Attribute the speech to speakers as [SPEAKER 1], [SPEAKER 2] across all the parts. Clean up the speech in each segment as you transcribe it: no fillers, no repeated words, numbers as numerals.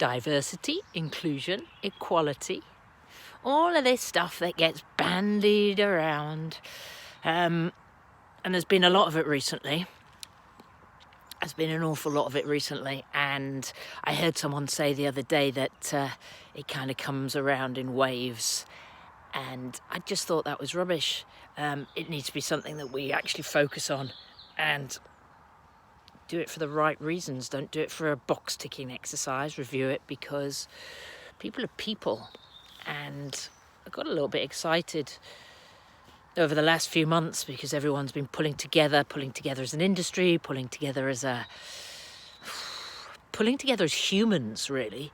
[SPEAKER 1] diversity, inclusion, equality, all of this stuff that gets bandied around. And there's been a lot of it recently. There's been an awful lot of it recently. And I heard someone say the other day that it kind of comes around in waves. And I just thought that was rubbish. It needs to be something that we actually focus on and do it for the right reasons. Don't do it for a box ticking exercise. Review it because people are people. And I got a little bit excited over the last few months because everyone's been pulling together as an industry, pulling together as humans, really,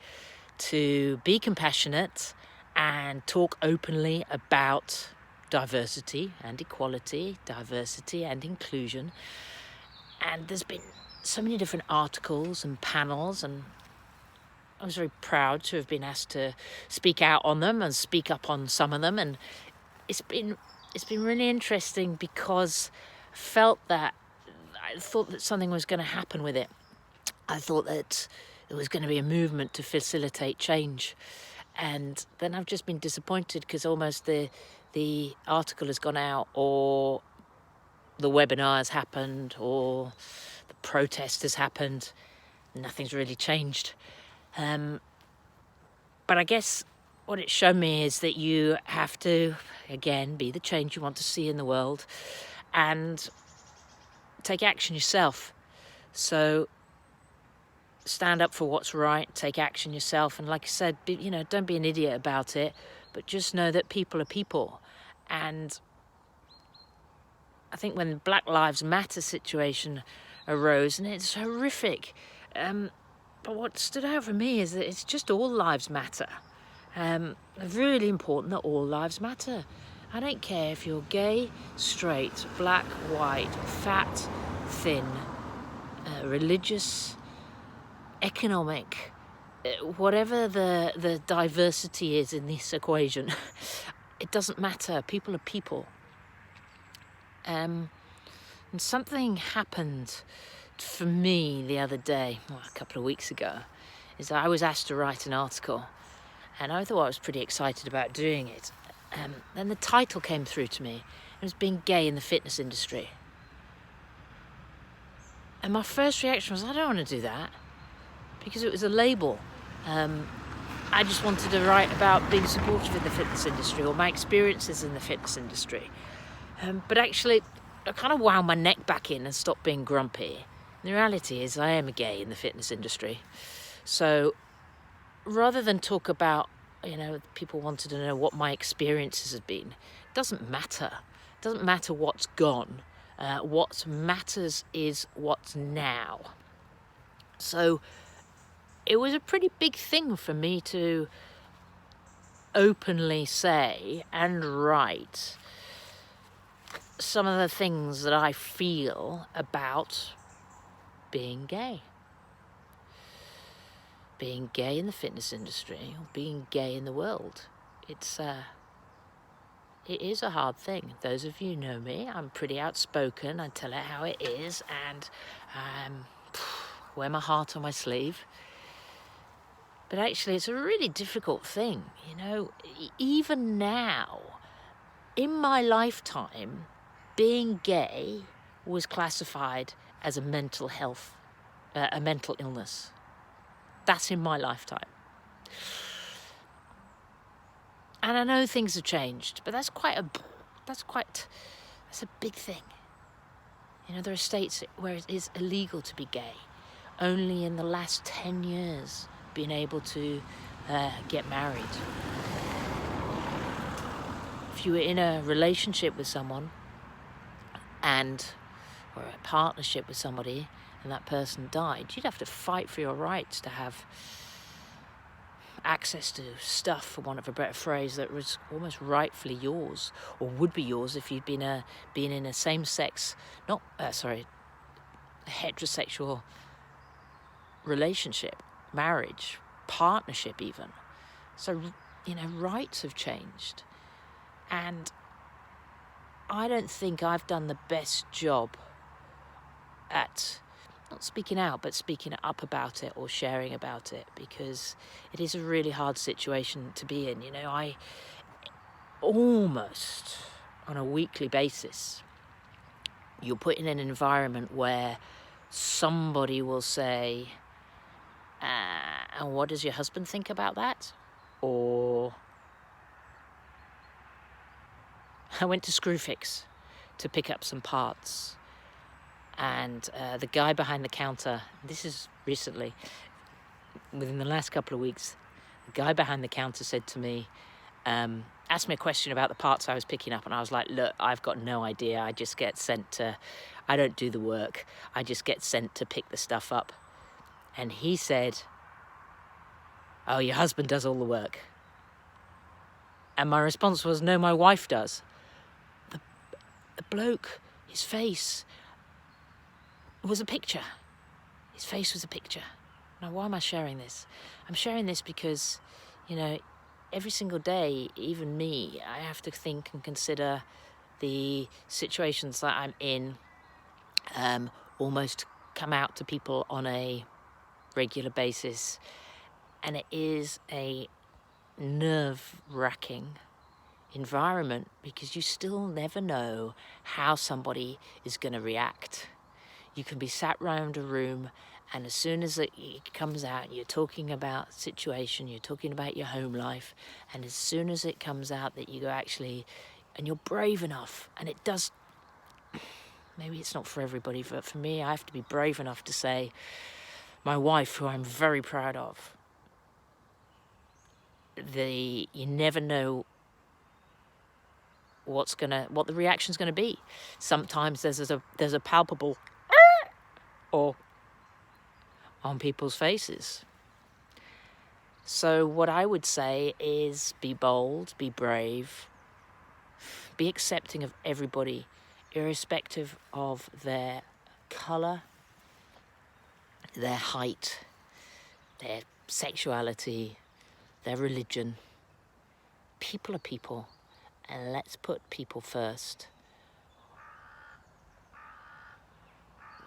[SPEAKER 1] to be compassionate and talk openly about diversity and equality, diversity and inclusion. And there's been so many different articles and panels, and I was very proud to have been asked to speak out on them and speak up on some of them. And it's been really interesting because I thought that something was going to happen with it. I thought that there was going to be a movement to facilitate change. And then I've just been disappointed because almost the article has gone out, or the webinar has happened, or the protest has happened. Nothing's really changed. But I guess what it's shown me is that you have to, again, be the change you want to see in the world and take action yourself. So stand up for what's right, take action yourself. And like I said, don't be an idiot about it, but just know that people are people. And I think when the Black Lives Matter situation arose, and it's horrific, but what stood out for me is that it's just all lives matter. Really important that all lives matter. I don't care if you're gay, straight, black, white, fat, thin, religious, economic, whatever the diversity is in this equation. It doesn't matter. People are people. And something happened for me the other day, a couple of weeks ago, is that I was asked to write an article, and I thought I was pretty excited about doing it. Then the title came through to me. It was Being Gay in the Fitness Industry. And my first reaction was, I don't want to do that, because it was a label. I just wanted to write about being supportive in the fitness industry, or my experiences in the fitness industry. But actually, I kind of wound my neck back in and stopped being grumpy. The reality is I am a gay in the fitness industry. So rather than talk about, people wanted to know what my experiences have been, it doesn't matter. It doesn't matter what's gone. What matters is what's now. So it was a pretty big thing for me to openly say and write some of the things that I feel about being gay. Being gay in the fitness industry, or being gay in the world. It is a hard thing. Those of you who know me, I'm pretty outspoken. I tell it how it is, and wear my heart on my sleeve. But actually, it's a really difficult thing. Even now, in my lifetime, being gay was classified as a mental illness. That's in my lifetime. And I know things have changed, but that's a big thing. There are states where it is illegal to be gay. Only in the last 10 years being able to get married. If you were in a relationship with someone or a partnership with somebody and that person died, you'd have to fight for your rights to have access to stuff, for want of a better phrase, that was almost rightfully yours, or would be yours if you'd been in a same-sex, a heterosexual relationship, marriage, partnership even. So, rights have changed. And I don't think I've done the best job at not speaking out, but speaking up about it or sharing about it, because it is a really hard situation to be in. I almost on a weekly basis, you're put in an environment where somebody will say, and what does your husband think about that? Or, I went to Screwfix to pick up some parts, and the guy behind the counter, this is recently, within the last couple of weeks, the guy behind the counter said to me, asked me a question about the parts I was picking up, and I was like, look, I've got no idea. I just get sent to, I don't do the work. I just get sent to pick the stuff up. And he said, oh, your husband does all the work. And my response was, no, my wife does. The bloke, his face was a picture. His face was a picture. Now, why am I sharing this? I'm sharing this because, every single day, even me, I have to think and consider the situations that I'm in, almost come out to people on a regular basis. And it is a nerve-wracking environment, because you still never know how somebody is going to react. You can be sat round a room, and as soon as it comes out, you're talking about situation, you're talking about your home life, and as soon as it comes out that you go, actually, and you're brave enough, and it does, maybe it's not for everybody, but for me, I have to be brave enough to say, my wife, who I'm very proud of, you never know what the reaction's gonna be. Sometimes there's a palpable or on people's faces. So what I would say is, be bold, be brave, be accepting of everybody, irrespective of their colour, their height, their sexuality, their religion. People are people. And let's put people first.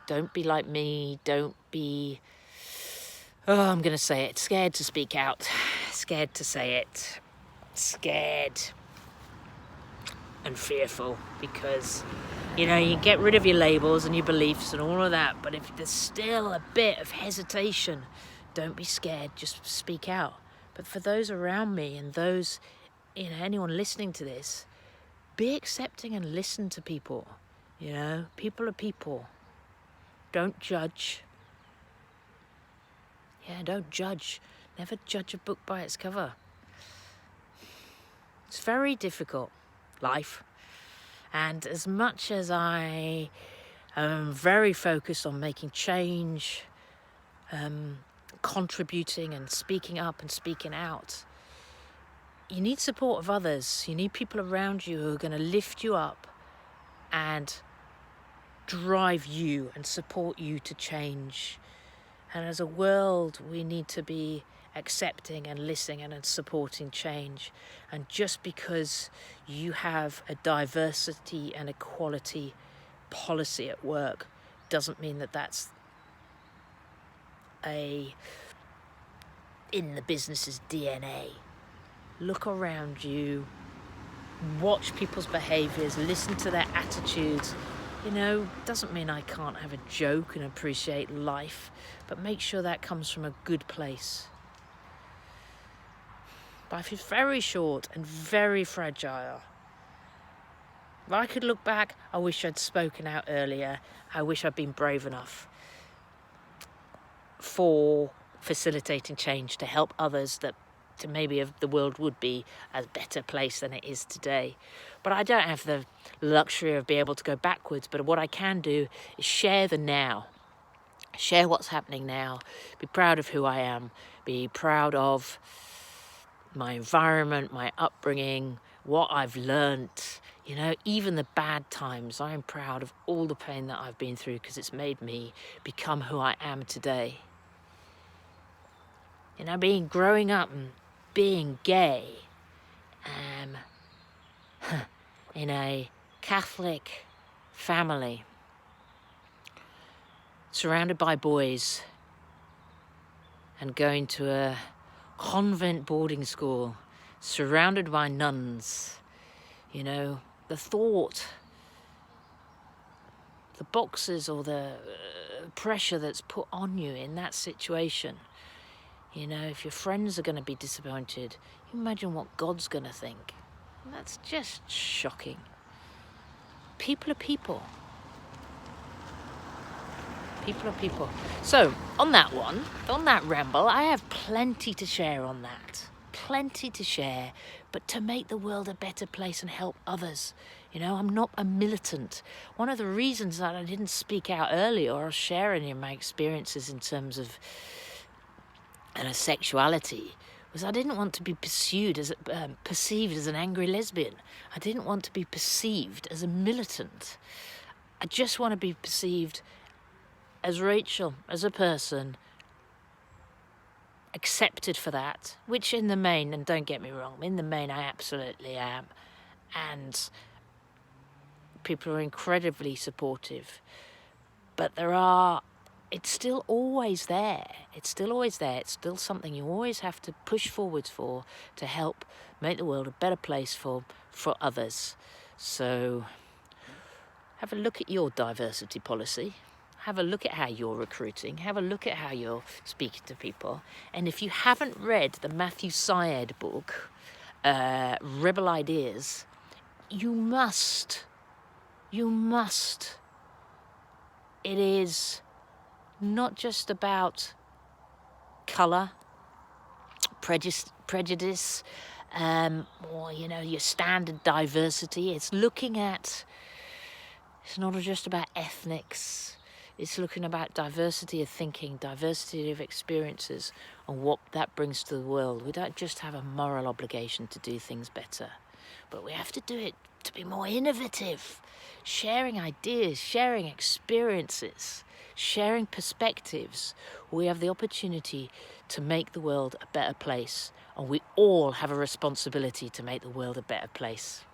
[SPEAKER 1] Don't be like me. Don't be, I'm going to say it, scared to speak out. Scared to say it. Scared and fearful, because, you get rid of your labels and your beliefs and all of that. But if there's still a bit of hesitation, don't be scared. Just speak out. But for those around me and those, anyone listening to this, be accepting and listen to people. People are people. Don't judge. Don't judge. Never judge a book by its cover. It's very difficult, life. And as much as I am very focused on making change, contributing and speaking up and speaking out, you need support of others. You need people around you who are going to lift you up and drive you and support you to change. And as a world, we need to be accepting and listening and supporting change. And just because you have a diversity and equality policy at work doesn't mean that that's in the business's DNA. Look around you, watch people's behaviours, listen to their attitudes. Doesn't mean I can't have a joke and appreciate life, but make sure that comes from a good place. Life is very short and very fragile. If I could look back, I wish I'd spoken out earlier. I wish I'd been brave enough for facilitating change to help others, that to maybe the world would be a better place than it is today. But I don't have the luxury of being able to go backwards. But what I can do is share the now. Share what's happening now. Be proud of who I am. Be proud of my environment, my upbringing, what I've learnt. Even the bad times, I'm proud of all the pain that I've been through, because it's made me become who I am today. Growing up and being gay, in a Catholic family, surrounded by boys and going to a convent boarding school, surrounded by nuns. You know, the thought, the boxes or the pressure that's put on you in that situation. You know, if your friends are going to be disappointed, you imagine what God's going to think. And that's just shocking. People are people. People are people. So, on that ramble, I have plenty to share on that. Plenty to share, but to make the world a better place and help others. You know, I'm not a militant. One of the reasons that I didn't speak out earlier or share any of my experiences in terms of sexuality was I didn't want to be perceived as an angry lesbian. I didn't want to be perceived as a militant. I just want to be perceived as Rachel, as a person, accepted for that, which in the main, and don't get me wrong, in the main I absolutely am. And people are incredibly supportive. But it's still always there. It's still always there. It's still something you always have to push forwards for to help make the world a better place for others. So have a look at your diversity policy. Have a look at how you're recruiting. Have a look at how you're speaking to people. And if you haven't read the Matthew Syed book, Rebel Ideas, you must. It is not just about colour, prejudice, or, you know, your standard diversity. It's not just about ethnics. It's looking about diversity of thinking, diversity of experiences, and what that brings to the world. We don't just have a moral obligation to do things better, but we have to do it to be more innovative, sharing ideas, sharing experiences, sharing perspectives. We have the opportunity to make the world a better place, and we all have a responsibility to make the world a better place.